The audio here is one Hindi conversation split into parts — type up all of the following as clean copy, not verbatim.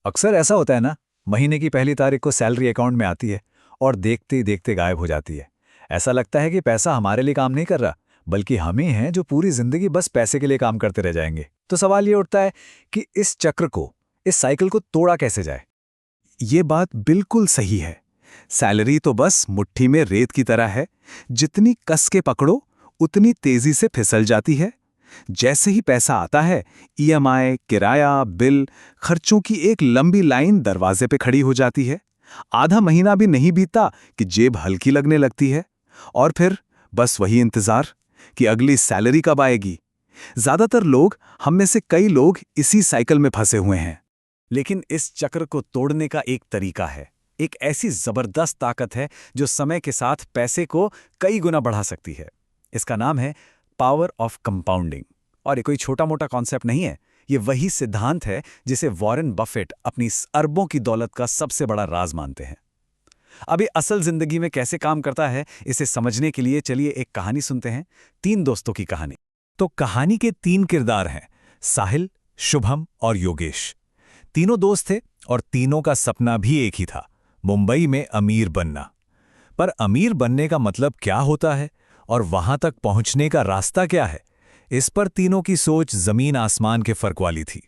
अक्सर ऐसा होता है ना। महीने की पहली तारीख को सैलरी अकाउंट में आती है और देखते ही देखते गायब हो जाती है। ऐसा लगता है कि पैसा हमारे लिए काम नहीं कर रहा, बल्कि हम ही हैं जो पूरी जिंदगी बस पैसे के लिए काम करते रह जाएंगे। तो सवाल ये उठता है कि इस चक्र को, इस साइकिल को तोड़ा कैसे जाए। ये बात बिल्कुल सही है। सैलरी तो बस मुट्ठी में रेत की तरह है, जितनी कस के पकड़ो उतनी तेजी से फिसल जाती है। जैसे ही पैसा आता है, ईएमआई, किराया, बिल, खर्चों की एक लंबी लाइन दरवाजे पे खड़ी हो जाती है। आधा महीना भी नहीं बीतता कि जेब हल्की लगने लगती है। और फिर बस वही इंतजार कि अगली सैलरी कब आएगी। ज्यादातर लोग, हम में से कई लोग इसी साइकिल में फंसे हुए हैं। लेकिन इस चक्र को तोड़ने का एक तरीका है, एक ऐसी जबरदस्त ताकत है जो समय के साथ पैसे को कई गुना बढ़ा सकती है। इसका नाम है पावर ऑफ कंपाउंडिंग। और ये कोई छोटा मोटा कॉन्सेप्ट नहीं है, ये वही सिद्धांत है जिसे वॉरेन बफेट अपनी अरबों की दौलत का सबसे बड़ा राज मानते हैं। अब ये असल जिंदगी में कैसे काम करता है, इसे समझने के लिए चलिए एक कहानी सुनते हैं, तीन दोस्तों की कहानी। तो कहानी के तीन किरदार हैं, साहिल, शुभम और योगेश। तीनों दोस्त थे और तीनों का सपना भी एक ही था, मुंबई में अमीर बनना। पर अमीर बनने का मतलब क्या होता है और वहां तक पहुंचने का रास्ता क्या है, इस पर तीनों की सोच जमीन आसमान के फर्क वाली थी।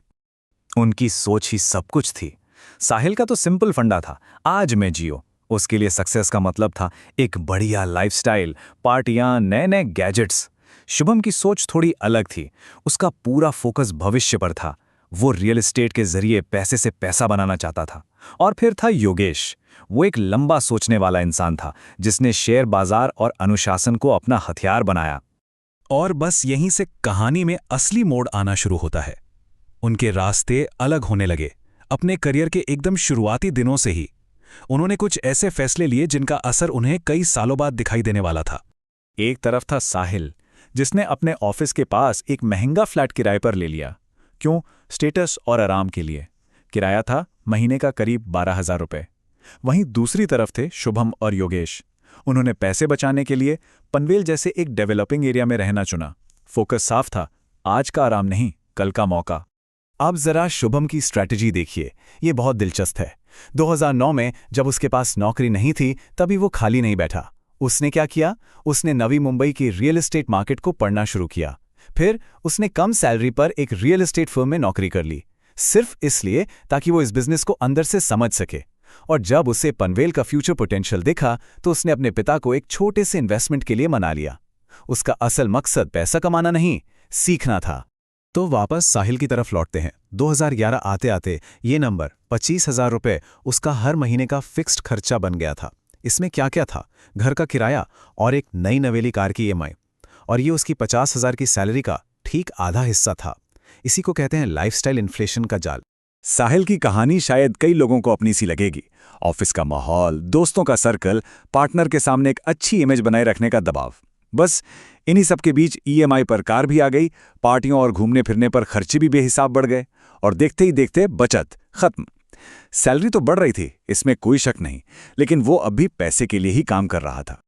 उनकी सोच ही सब कुछ थी। साहिल का तो सिंपल फंडा था, आज मैं जियो। उसके लिए सक्सेस का मतलब था एक बढ़िया लाइफस्टाइल, पार्टियां, नए नए गैजेट्स। शुभम की सोच थोड़ी अलग थी। उसका पूरा फोकस भविष्य पर था। वो रियल एस्टेट के जरिए पैसे से पैसा बनाना चाहता था। और फिर था योगेश। वो एक लंबा सोचने वाला इंसान था, जिसने शेयर बाजार और अनुशासन को अपना हथियार बनाया। और बस यहीं से कहानी में असली मोड़ आना शुरू होता है। उनके रास्ते अलग होने लगे। अपने करियर के एकदम शुरुआती दिनों से ही उन्होंने कुछ ऐसे फैसले लिए जिनका असर उन्हें कई सालों बाद दिखाई देने वाला था। एक तरफ था साहिल, जिसने अपने ऑफिस के पास एक महंगा फ्लैट किराए पर ले लिया। क्यों? स्टेटस और आराम के लिए। किराया था महीने का करीब 12,000 रुपए। वहीं दूसरी तरफ थे शुभम और योगेश। उन्होंने पैसे बचाने के लिए पनवेल जैसे एक डेवलपिंग एरिया में रहना चुना। फोकस साफ था, आज का आराम नहीं, कल का मौका। अब जरा शुभम की स्ट्रैटेजी देखिए, ये बहुत दिलचस्प है। 2009 में जब उसके पास नौकरी नहीं थी, तभी वो खाली नहीं बैठा। उसने क्या किया? उसने नवी मुंबई की रियल एस्टेट मार्केट को पढ़ना शुरू किया। फिर उसने कम सैलरी पर एक रियल एस्टेट फर्म में नौकरी कर ली, सिर्फ इसलिए ताकि वो इस बिजनेस को अंदर से समझ सके। और जब उसे पनवेल का फ्यूचर पोटेंशियल दिखा, तो उसने अपने पिता को एक छोटे से इन्वेस्टमेंट के लिए मना लिया। उसका असल मकसद पैसा कमाना नहीं, सीखना था। तो वापस साहिल की तरफ लौटते हैं। 2011 आते आते ये नंबर 25,000 रुपये उसका हर महीने का फिक्स्ड खर्चा बन गया था। इसमें क्या क्या था? घर का किराया और एक नई नवेली कार की ईएमआई। और ये उसकी 50,000 की सैलरी का ठीक आधा हिस्सा था। इसी को कहते हैं लाइफस्टाइल इन्फ्लेशन का जाल। साहिल की कहानी शायद कई लोगों को अपनी सी लगेगी। ऑफिस का माहौल, दोस्तों का सर्कल, पार्टनर के सामने एक अच्छी इमेज बनाए रखने का दबाव। बस इन्हीं सब के बीच ईएमआई पर कार भी आ गई, पार्टियों और घूमने फिरने पर खर्चे भी बेहिसाब बढ़ गए, और देखते ही देखते बचत खत्म। सैलरी तो बढ़ रही थी, इसमें कोई शक नहीं, लेकिन वो अब भी पैसे के लिए ही काम कर रहा था।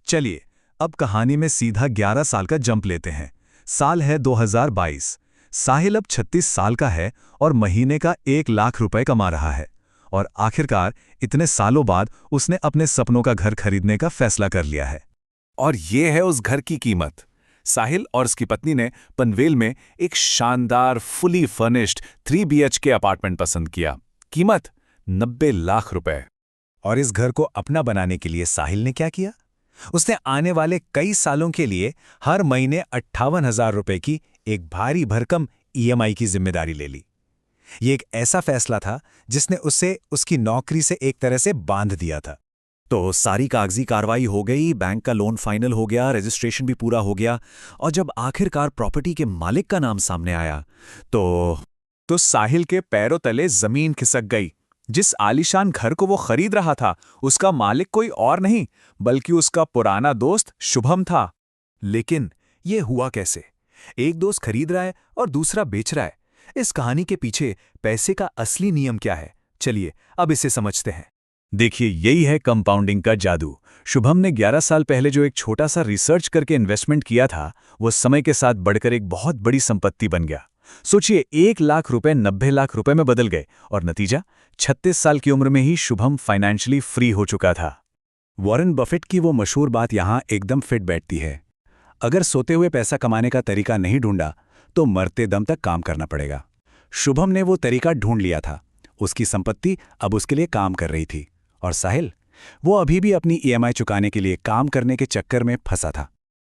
चलिए अब कहानी में सीधा 11 साल का जंप लेते हैं। साल है 2022। साहिल अब 36 साल का है और महीने का 1 लाख रुपए कमा रहा है। और आखिरकार इतने सालों बाद उसने अपने सपनों का घर खरीदने का फैसला कर लिया है। और ये है उस घर की कीमत। साहिल और उसकी पत्नी ने पनवेल में एक शानदार फुली फर्निश्ड 3 BHK अपार्टमेंट पसंद किया। कीमत 90 लाख रुपए। और इस घर को अपना बनाने के लिए साहिल ने क्या किया? उसने आने वाले कई सालों के लिए हर महीने 58,000 रुपए की एक भारी भरकम ईएमआई की जिम्मेदारी ले ली। ये एक ऐसा फैसला था जिसने उसे उसकी नौकरी से एक तरह से बांध दिया था। तो सारी कागजी कार्रवाई हो गई, बैंक का लोन फाइनल हो गया, रजिस्ट्रेशन भी पूरा हो गया, और जब आखिरकार प्रॉपर्टी के मालिक का नाम सामने आया तो साहिल के पैरों तले जमीन खिसक गई। जिस आलीशान घर को वो खरीद रहा था, उसका मालिक कोई और नहीं बल्कि उसका पुराना दोस्त शुभम था। लेकिन ये हुआ कैसे? एक दोस्त खरीद रहा है और दूसरा बेच रहा है। इस कहानी के पीछे पैसे का असली नियम क्या है? चलिए अब इसे समझते हैं। देखिए, यही है कंपाउंडिंग का जादू। शुभम ने 11 साल पहले जो एक छोटा सा रिसर्च करके इन्वेस्टमेंट किया था, वो समय के साथ बढ़कर एक बहुत बड़ी संपत्ति बन गया। सोचिए 1 लाख रुपए 90 लाख रुपए में बदल गए और नतीजा 36 साल की उम्र में ही शुभम फाइनेंशियली फ्री हो चुका था। वॉरेन बफेट की वो मशहूर बात यहाँ एकदम फिट बैठती है। अगर सोते हुए पैसा कमाने का तरीका नहीं ढूंढा तो मरते दम तक काम करना पड़ेगा। शुभम ने वो तरीका ढूंढ लिया था। उसकी संपत्ति अब उसके लिए काम कर रही थी। और साहिल, वो अभी भी अपनी ईएमआई चुकाने के लिए काम करने के चक्कर में फंसा था।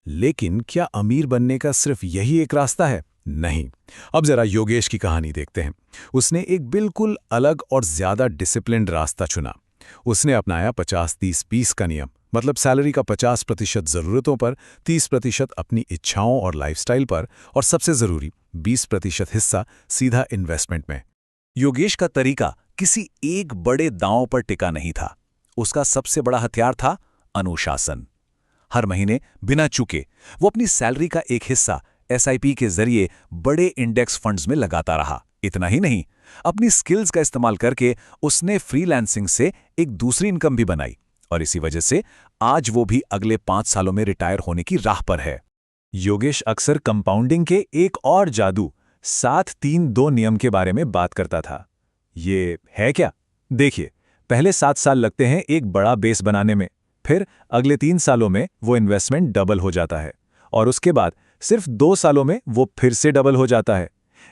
लेकिन क्या अमीर बनने का सिर्फ यही एक रास्ता है? नहीं। अब जरा योगेश की कहानी देखते हैं। उसने एक बिल्कुल अलग और ज्यादा डिसिप्लिन्ड रास्ता चुना। उसने अपनाया 50-30-20 का नियम, मतलब सैलरी का 50% जरूरतों पर, 30% अपनी इच्छाओं और लाइफस्टाइल पर, और सबसे जरूरी 20% हिस्सा सीधा इन्वेस्टमेंट में। योगेश का तरीका किसी एक बड़े दांव पर टिका नहीं था। उसका सबसे बड़ा हथियार था अनुशासन। हर महीने बिना चूके वो अपनी सैलरी का एक हिस्सा एसआईपी के जरिए बड़े इंडेक्स फंड्स में लगाता रहा। इतना ही नहीं, अपनी स्किल्स का इस्तेमाल करके उसने फ्रीलांसिंग से एक दूसरी इनकम भी बनाई, और इसी वजह से आज वो भी अगले 5 सालों में रिटायर होने की राह पर है। योगेश अक्सर कंपाउंडिंग के एक और जादू 7-3-2 नियम के बारे में बात करता था। ये है क्या? देखिए, पहले 7 साल लगते हैं एक बड़ा बेस बनाने में, फिर अगले 3 सालों में वो इन्वेस्टमेंट डबल हो जाता है, और उसके बाद सिर्फ 2 सालों में वो फिर से डबल हो जाता है।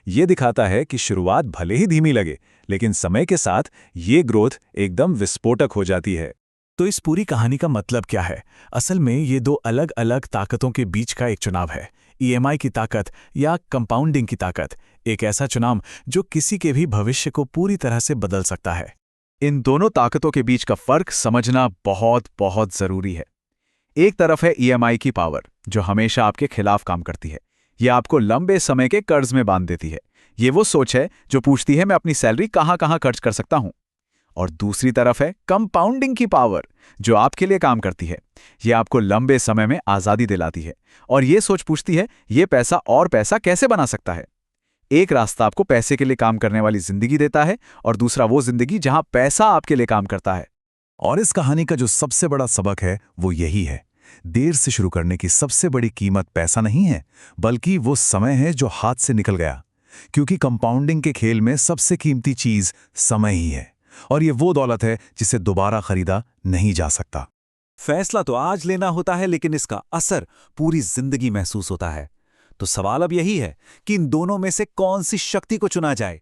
ये दिखाता है कि शुरुआत भले ही धीमी लगे, लेकिन समय के साथ ये ग्रोथ एकदम विस्फोटक हो जाती है। तो इस पूरी कहानी का मतलब क्या है? असल में ये 2 अलग अलग ताकतों के बीच का एक चुनाव है। ईएमआई की ताकत या कंपाउंडिंग की ताकत। एक ऐसा चुनाव जो किसी के भी भविष्य को पूरी तरह से बदल सकता है। इन दोनों ताकतों के बीच का फर्क समझना बहुत बहुत जरूरी है। एक तरफ है ईएमआई की पावर, जो हमेशा आपके खिलाफ काम करती है। यह आपको लंबे समय के कर्ज में बांध देती है। ये वो सोच है जो पूछती है मैं अपनी सैलरी कहां कहां खर्च कर सकता हूं। और दूसरी तरफ है कंपाउंडिंग की पावर, जो आपके लिए काम करती है। यह आपको लंबे समय में आजादी दिलाती है, और ये सोच पूछती है ये पैसा और पैसा कैसे बना सकता है। एक रास्ता आपको पैसे के लिए काम करने वाली जिंदगी देता है, और दूसरा वो जिंदगी जहां पैसा आपके लिए काम करता है। और इस कहानी का जो सबसे बड़ा सबक है वो यही है, देर से शुरू करने की सबसे बड़ी कीमत पैसा नहीं है, बल्कि वो समय है जो हाथ से निकल गया। क्योंकि कंपाउंडिंग के खेल में सबसे कीमती चीज समय ही है, और ये वो दौलत है जिसे दोबारा खरीदा नहीं जा सकता। फैसला तो आज लेना होता है, लेकिन इसका असर पूरी जिंदगी महसूस होता है। तो सवाल अब यही है कि इन दोनों में से कौन सी शक्ति को चुना जाए?